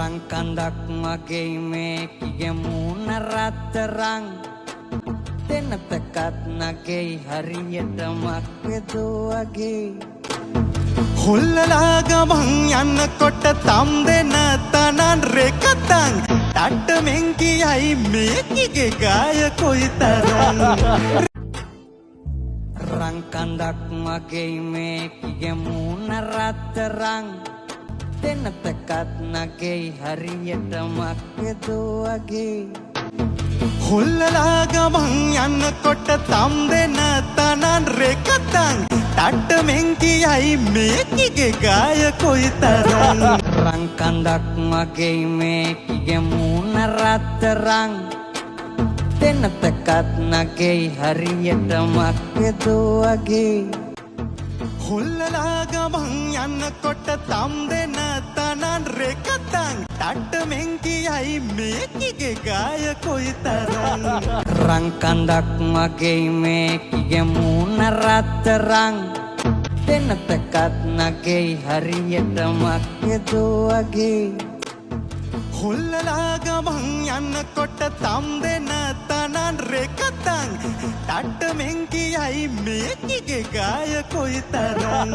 රංකන්දක් මගේ මේකිගේ මූණ රත්තරං දෙනතකත් නගේ හරියට මක්වෙදෝවගේ හොල්ලලා ගමන් යන්නකොට තම් දෙන තනන් රෙකතන් තට්ටමෙන් කියයි මේකිගේ ගාය කොයිතරම් රංකන්දක් මගේ මේකිගේ මූණ රත්තරං දෙනතකත් නගේ හරියට මක්වෙදෝවගේ හොල්ලලා ගමන් යන්නකොට තම් දෙන තනන් රෙකතන් තට්ටමෙන් කියයි මේකිගේ ගාය කොයිතරම් රංකන්දක් මගේ මේකිගේ මූණ රත්තරං දෙනතකත් නගේ හරියට මක්වෙදෝවගේ හොල්ලලා ගමන් යන්නකොට තම් දෙන තනන් රෙකතන් තට්ටමෙන් කියයි මේකිගේ ගාය කොයිතරම් රංකන්දක් මගේ මේකිගේ මූණ රත්තරං දෙනතකත් නගේ හරියට මක්වෙදෝවගේ හොල්ලලා ගමන් යන්නකොට තම් දෙන තනන් රෙකතන් තට්ටමෙන් කියයි මේකිගේ ගාය කොයිතරම්